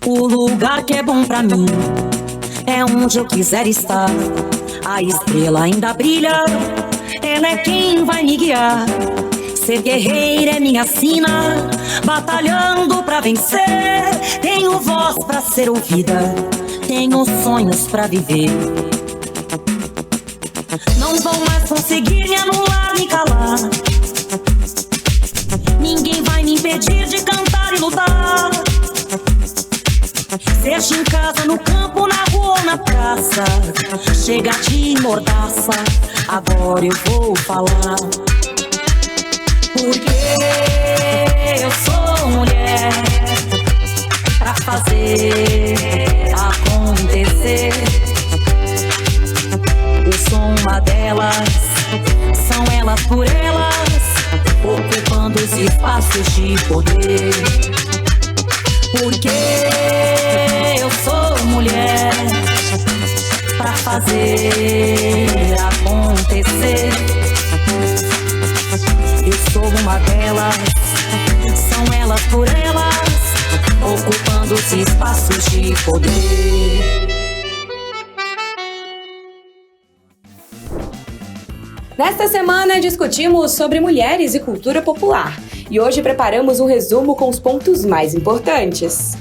O lugar que é bom pra mim é onde eu quiser estar. A estrela ainda brilha, ela é quem vai me guiar. Ser guerreira é minha sina, batalhando pra vencer. Tenho voz pra ser ouvida, tenho sonhos pra viver. Não vão mais conseguir me anular, me calar. Ninguém vai me impedir de cantar e lutar. Seja em casa, no campo, na rua ou na praça, chega de mordaça, agora eu vou falar. Porque eu sou mulher pra fazer acontecer. Eu sou uma delas, são elas por elas, ocupando os espaços de poder. Porque eu sou mulher pra fazer acontecer. Eu sou uma delas, são elas por elas, ocupando os espaços de poder. Nesta semana discutimos sobre mulheres e cultura popular. E hoje preparamos um resumo com os pontos mais importantes.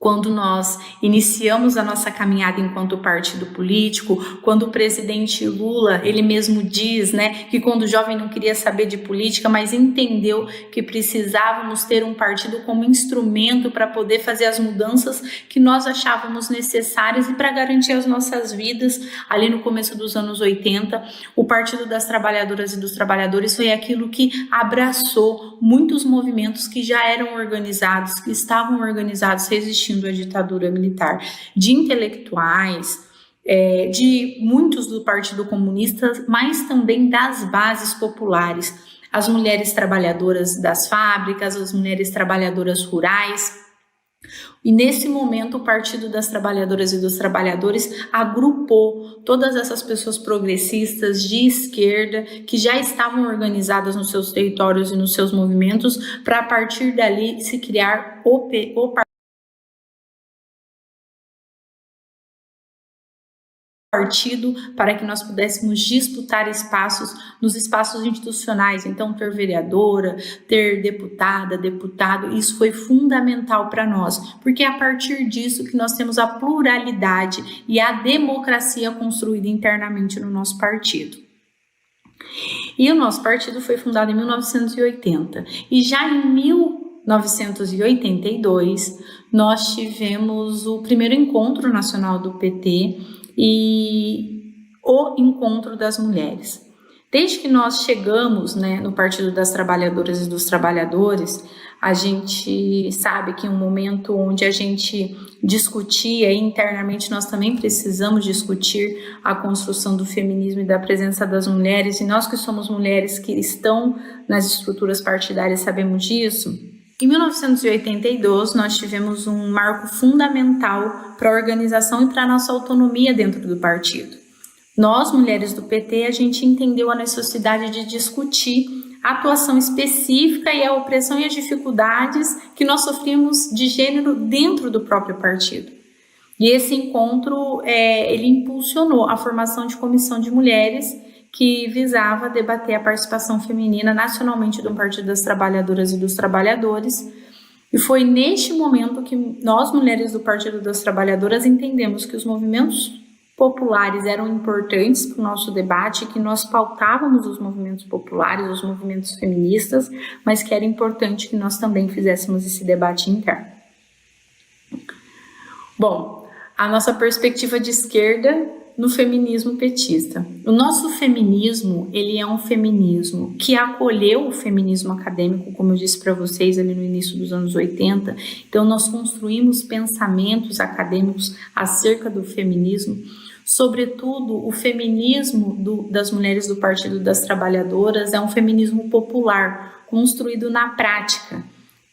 Quando nós iniciamos a nossa caminhada enquanto partido político, quando o presidente Lula, ele mesmo diz, que quando o jovem não queria saber de política, mas entendeu que precisávamos ter um partido como instrumento para poder fazer as mudanças que nós achávamos necessárias e para garantir as nossas vidas, ali no começo dos anos 80, o Partido das Trabalhadoras e dos Trabalhadores foi aquilo que abraçou muitos movimentos que já eram organizados, que estavam organizados, resistindo à ditadura militar, de intelectuais, de muitos do Partido Comunista, mas também das bases populares, as mulheres trabalhadoras das fábricas, as mulheres trabalhadoras rurais. E nesse momento o Partido das Trabalhadoras e dos Trabalhadores agrupou todas essas pessoas progressistas de esquerda que já estavam organizadas nos seus territórios e nos seus movimentos para a partir dali se criar o partido para que nós pudéssemos disputar espaços nos espaços institucionais, então ter vereadora, ter deputada, deputado, isso foi fundamental para nós, porque é a partir disso que nós temos a pluralidade e a democracia construída internamente no nosso partido. E o nosso partido foi fundado em 1980 e já em 1982 nós tivemos o primeiro encontro nacional do PT e o encontro das mulheres. Desde que nós chegamos no Partido das Trabalhadoras e dos Trabalhadores, a gente sabe que em um momento onde a gente discutia internamente, nós também precisamos discutir a construção do feminismo e da presença das mulheres, e nós que somos mulheres que estão nas estruturas partidárias sabemos disso. Em 1982, nós tivemos um marco fundamental para a organização e para a nossa autonomia dentro do partido. Nós, mulheres do PT, a gente entendeu a necessidade de discutir a atuação específica e a opressão e as dificuldades que nós sofríamos de gênero dentro do próprio partido. E esse encontro, ele impulsionou a formação de comissão de mulheres que visava debater a participação feminina nacionalmente do Partido das Trabalhadoras e dos Trabalhadores. E foi neste momento que nós, mulheres do Partido das Trabalhadoras, entendemos que os movimentos populares eram importantes para o nosso debate, que nós pautávamos os movimentos populares, os movimentos feministas, mas que era importante que nós também fizéssemos esse debate interno. Bom, a nossa perspectiva de esquerda no feminismo petista. O nosso feminismo, ele é um feminismo que acolheu o feminismo acadêmico, como eu disse para vocês ali no início dos anos 80. Então, nós construímos pensamentos acadêmicos acerca do feminismo, sobretudo o feminismo das mulheres do Partido das Trabalhadoras é um feminismo popular, construído na prática.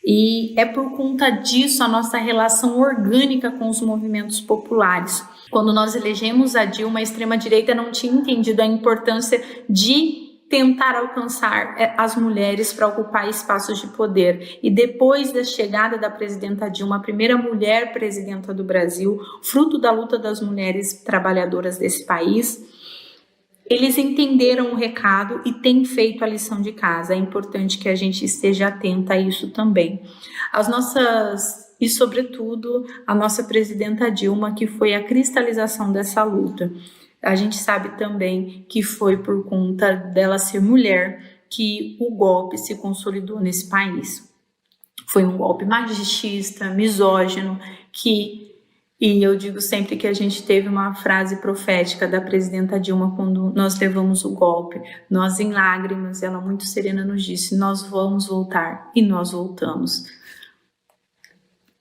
E é por conta disso a nossa relação orgânica com os movimentos populares. Quando nós elegemos a Dilma, a extrema-direita não tinha entendido a importância de tentar alcançar as mulheres para ocupar espaços de poder. E depois da chegada da presidenta Dilma, a primeira mulher presidenta do Brasil, fruto da luta das mulheres trabalhadoras desse país, eles entenderam o recado e têm feito a lição de casa. É importante que a gente esteja atenta a isso também. E, sobretudo, a nossa presidenta Dilma, que foi a cristalização dessa luta. A gente sabe também que foi por conta dela ser mulher que o golpe se consolidou nesse país. Foi um golpe machista, misógino, e eu digo sempre que a gente teve uma frase profética da presidenta Dilma quando nós levamos o golpe. Nós, em lágrimas, ela muito serena nos disse: nós vamos voltar, e nós voltamos.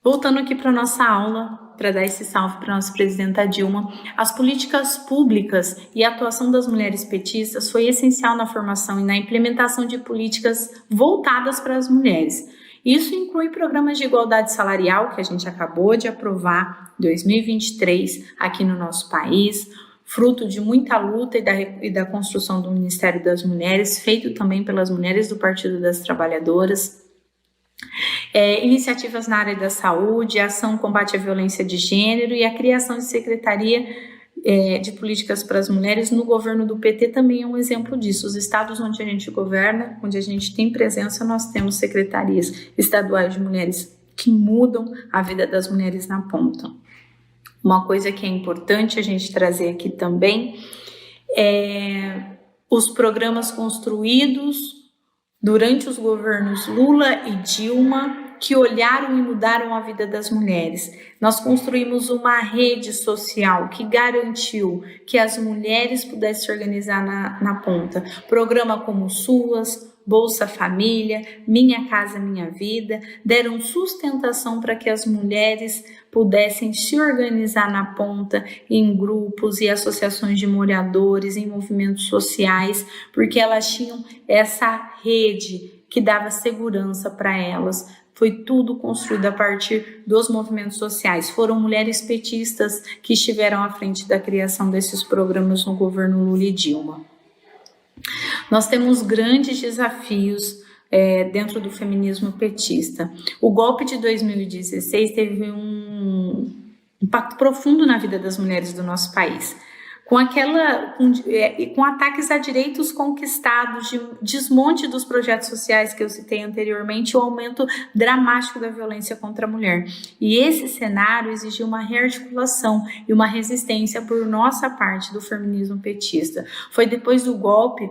Voltando aqui para a nossa aula, para dar esse salve para a nossa presidenta Dilma, as políticas públicas e a atuação das mulheres petistas foi essencial na formação e na implementação de políticas voltadas para as mulheres. Isso inclui programas de igualdade salarial, que a gente acabou de aprovar em 2023 aqui no nosso país, fruto de muita luta e da construção do Ministério das Mulheres, feito também pelas mulheres do Partido das Trabalhadoras. Iniciativas na área da saúde, ação combate à violência de gênero e a criação de secretaria de políticas para as mulheres no governo do PT também é um exemplo disso. Os estados onde a gente governa, onde a gente tem presença, nós temos secretarias estaduais de mulheres que mudam a vida das mulheres na ponta. Uma coisa que é importante a gente trazer aqui também é os programas construídos durante os governos Lula e Dilma, que olharam e mudaram a vida das mulheres. Nós construímos uma rede social que garantiu que as mulheres pudessem se organizar na ponta. Programa como SUAS, Bolsa Família, Minha Casa Minha Vida, deram sustentação para que as mulheres pudessem se organizar na ponta em grupos e associações de moradores, em movimentos sociais, porque elas tinham essa rede que dava segurança para elas. Foi tudo construído a partir dos movimentos sociais. Foram mulheres petistas que estiveram à frente da criação desses programas no governo Lula e Dilma. Nós temos grandes desafios dentro do feminismo petista. O golpe de 2016 teve um impacto profundo na vida das mulheres do nosso país. Com ataques a direitos conquistados, de desmonte dos projetos sociais que eu citei anteriormente, o aumento dramático da violência contra a mulher. E esse cenário exigiu uma rearticulação e uma resistência por nossa parte do feminismo petista. Foi depois do golpe,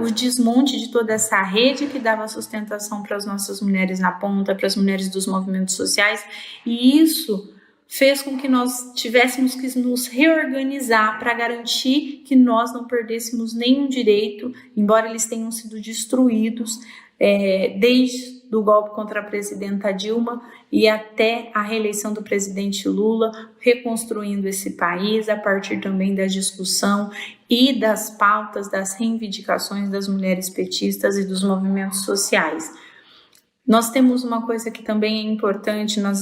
o desmonte de toda essa rede que dava sustentação para as nossas mulheres na ponta, para as mulheres dos movimentos sociais, e isso fez com que nós tivéssemos que nos reorganizar para garantir que nós não perdêssemos nenhum direito, embora eles tenham sido destruídos desde o golpe contra a presidenta Dilma e até a reeleição do presidente Lula, reconstruindo esse país a partir também da discussão e das pautas, das reivindicações das mulheres petistas e dos movimentos sociais. Nós temos uma coisa que também é importante, nós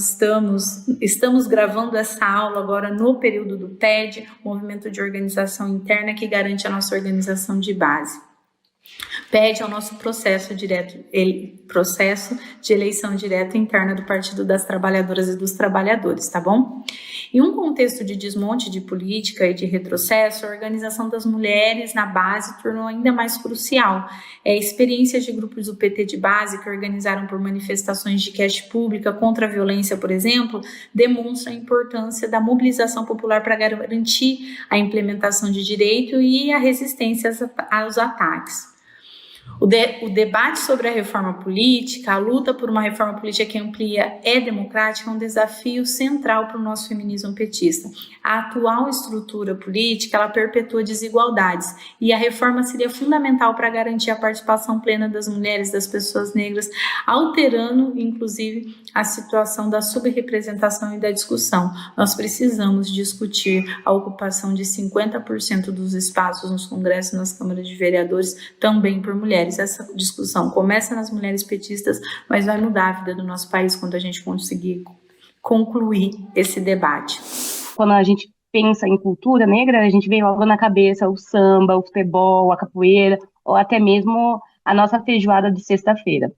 estamos gravando essa aula agora no período do TED, Movimento de Organização Interna, que garante a nossa organização de base. PED é o nosso processo de eleição direta interna do Partido das Trabalhadoras e dos Trabalhadores, tá bom? Em um contexto de desmonte de política e de retrocesso, a organização das mulheres na base tornou ainda mais crucial. Experiências de grupos do PT de base que organizaram por manifestações de cash pública contra a violência, por exemplo, demonstram a importância da mobilização popular para garantir a implementação de direito e a resistência aos ataques. O debate sobre a reforma política, a luta por uma reforma política que amplia e democrática é um desafio central para o nosso feminismo petista. A atual estrutura política, ela perpetua desigualdades e a reforma seria fundamental para garantir a participação plena das mulheres, das pessoas negras, alterando, inclusive, a situação da subrepresentação e da discussão. Nós precisamos discutir a ocupação de 50% dos espaços nos congressos e nas câmaras de vereadores também por mulheres. Essa discussão começa nas mulheres petistas, mas vai mudar a vida do nosso país quando a gente conseguir concluir esse debate. Quando a gente pensa em cultura negra, a gente vem logo na cabeça o samba, o futebol, a capoeira, ou até mesmo a nossa feijoada de sexta-feira.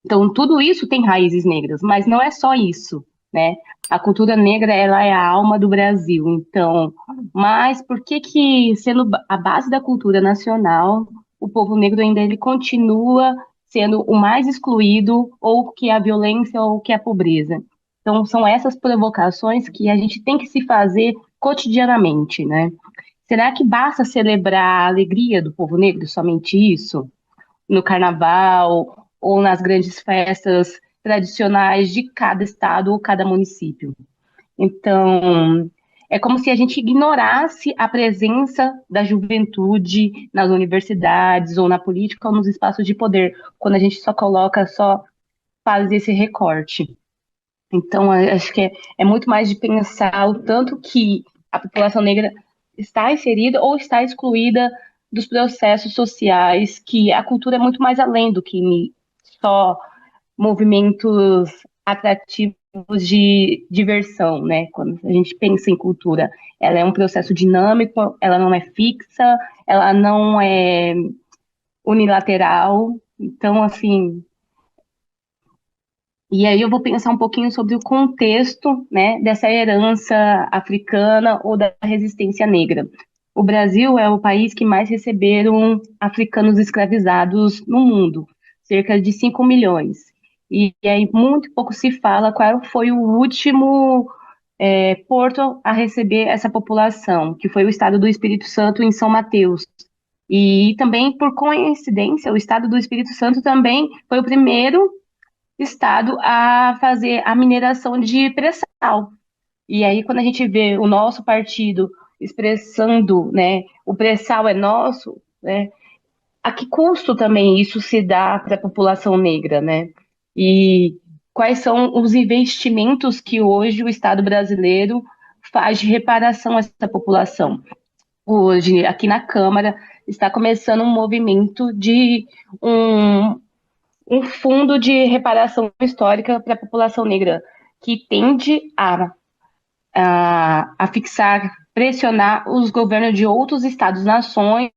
Então, tudo isso tem raízes negras, mas não é só isso, né? A cultura negra, ela é a alma do Brasil. Então, mas por que que, sendo a base da cultura nacional, o povo negro ainda ele continua sendo o mais excluído, ou que a violência, ou que a pobreza? Então, são essas provocações que a gente tem que se fazer cotidianamente, né? Será que basta celebrar a alegria do povo negro, somente isso? No carnaval ou nas grandes festas tradicionais de cada estado ou cada município. Então, é como se a gente ignorasse a presença da juventude nas universidades ou na política ou nos espaços de poder, quando a gente só faz esse recorte. Então, acho que é muito mais de pensar o tanto que a população negra está inserida ou está excluída dos processos sociais, que a cultura é muito mais além do que só movimentos atrativos de diversão, né? Quando a gente pensa em cultura, ela é um processo dinâmico, ela não é fixa, ela não é unilateral. Então, assim, e aí eu vou pensar um pouquinho sobre o contexto, né, dessa herança africana ou da resistência negra. O Brasil é o país que mais receberam africanos escravizados no mundo, cerca de 5 milhões. E aí muito pouco se fala qual foi o último porto a receber essa população, que foi o estado do Espírito Santo, em São Mateus. E também, por coincidência, o estado do Espírito Santo também foi o primeiro estado a fazer a mineração de pré-sal. E aí, quando a gente vê o nosso partido expressando, né, o pré-sal é nosso, né, a que custo também isso se dá para a população negra, né? E quais são os investimentos que hoje o Estado brasileiro faz de reparação a essa população? Hoje, aqui na Câmara, está começando um movimento de um fundo de reparação histórica para a população negra, que tende a fixar, pressionar os governos de outros estados-nações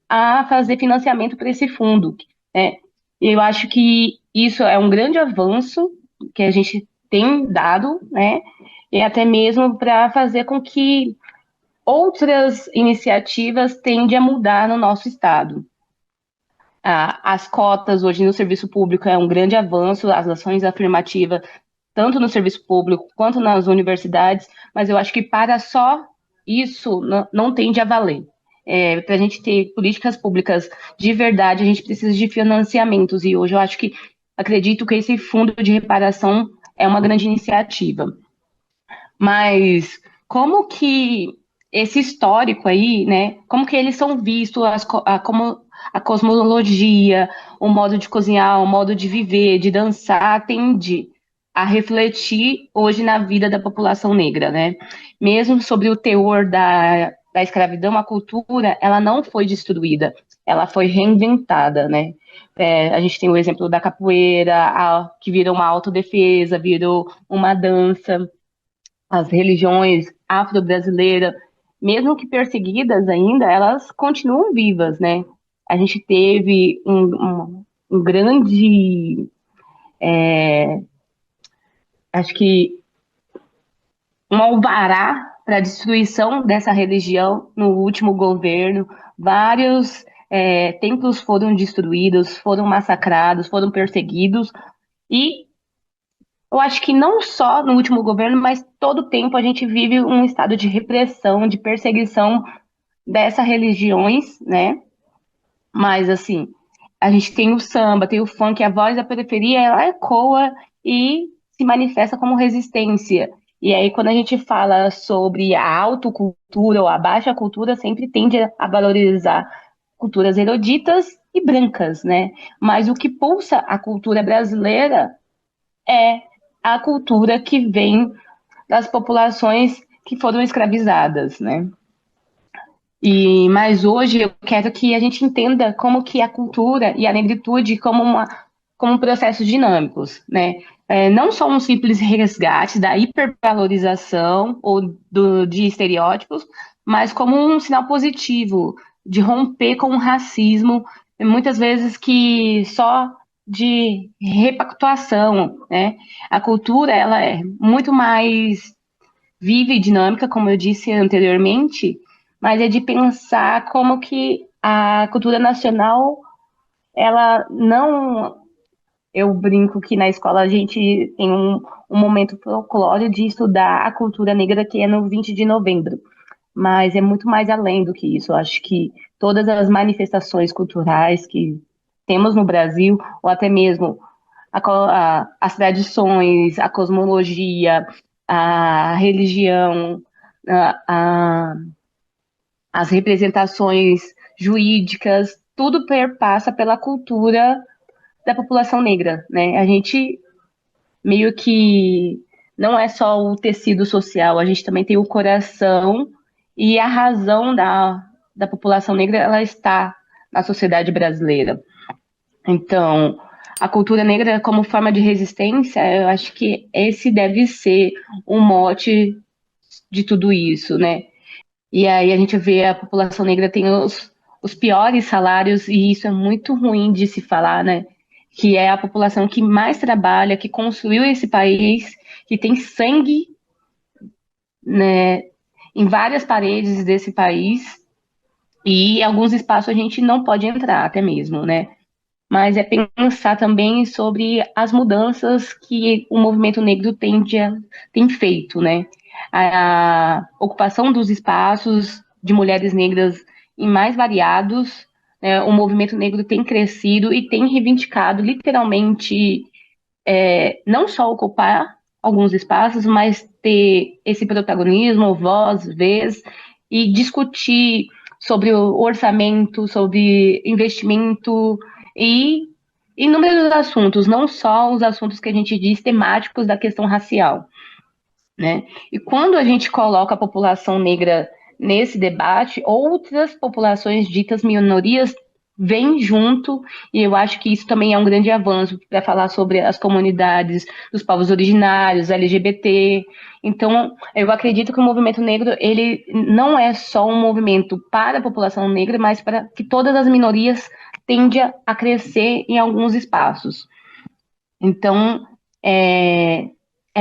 a fazer financiamento para esse fundo, né? E eu acho que isso é um grande avanço que a gente tem dado, né? E até mesmo para fazer com que outras iniciativas tendem a mudar no nosso estado. As cotas hoje no serviço público é um grande avanço, as ações afirmativas, tanto no serviço público quanto nas universidades, mas eu acho que para só isso não tende a valer. Para a gente ter políticas públicas de verdade, a gente precisa de financiamentos, e hoje eu acredito que esse fundo de reparação é uma grande iniciativa. Mas como que esse histórico aí, né, como que eles são vistos, como a cosmologia, o modo de cozinhar, o modo de viver, de dançar, tende a refletir hoje na vida da população negra, né? Mesmo sobre o teor da escravidão, a cultura, ela não foi destruída, ela foi reinventada, né? A gente tem o exemplo da capoeira, que virou uma autodefesa, virou uma dança, as religiões afro-brasileiras, mesmo que perseguidas ainda, elas continuam vivas, né? A gente teve um grande, acho que um alvará para a destruição dessa religião no último governo. Vários templos foram destruídos, foram massacrados, foram perseguidos, e eu acho que não só no último governo, mas todo o tempo a gente vive um estado de repressão, de perseguição dessas religiões, né? Mas, assim, a gente tem o samba, tem o funk, a voz da periferia, ela ecoa e se manifesta como resistência. E aí, quando a gente fala sobre a autocultura ou a baixa cultura, sempre tende a valorizar culturas eruditas e brancas, né? Mas o que pulsa a cultura brasileira é a cultura que vem das populações que foram escravizadas, né? Mas hoje eu quero que a gente entenda como que a cultura e a negritude como processos dinâmicos, né? não só um simples resgate da hipervalorização de estereótipos, mas como um sinal positivo de romper com o racismo, muitas vezes que só de repactuação, né? A cultura, ela é muito mais viva e dinâmica, como eu disse anteriormente, mas é de pensar como que a cultura nacional, ela não. Eu brinco que na escola a gente tem um momento folclórico de estudar a cultura negra, que é no 20 de novembro, mas é muito mais além do que isso. Eu acho que todas as manifestações culturais que temos no Brasil, ou até mesmo as tradições, a cosmologia, a religião, a, a- as representações jurídicas, tudo perpassa pela cultura da população negra, né? A gente meio que não é só o tecido social, a gente também tem o coração e a razão da população negra, ela está na sociedade brasileira. Então, a cultura negra como forma de resistência, eu acho que esse deve ser o mote de tudo isso, né? E aí a gente vê a população negra tem os piores salários, e isso é muito ruim de se falar, né? Que é a população que mais trabalha, que construiu esse país, que tem sangue, né, em várias paredes desse país, e em alguns espaços a gente não pode entrar, até mesmo, né? Mas é pensar também sobre as mudanças que o movimento negro tem feito, né? A ocupação dos espaços de mulheres negras em mais variados, né? O movimento negro tem crescido e tem reivindicado literalmente não só ocupar alguns espaços, mas ter esse protagonismo, voz, vez, e discutir sobre o orçamento, sobre investimento e inúmeros assuntos, não só os assuntos que a gente diz temáticos da questão racial, né? E quando a gente coloca a população negra nesse debate, outras populações ditas minorias vêm junto, e eu acho que isso também é um grande avanço para falar sobre as comunidades dos povos originários, LGBT. Então, eu acredito que o movimento negro, ele não é só um movimento para a população negra, mas para que todas as minorias tendem a crescer em alguns espaços. Então, é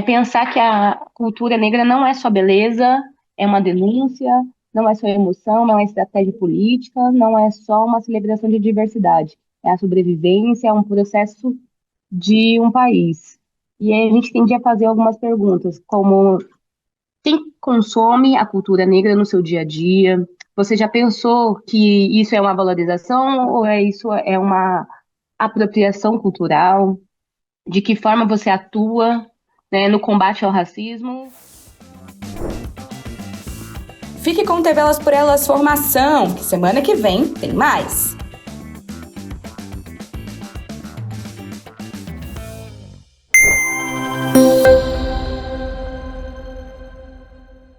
pensar que a cultura negra não é só beleza, é uma denúncia, não é só emoção, não é estratégia política, não é só uma celebração de diversidade. É a sobrevivência, é um processo de um país. E aí a gente tende a fazer algumas perguntas, como quem consome a cultura negra no seu dia a dia? Você já pensou que isso é uma valorização ou isso é uma apropriação cultural? De que forma você atua, né, no combate ao racismo? Fique com TV Elas por Elas Formação, que semana que vem tem mais.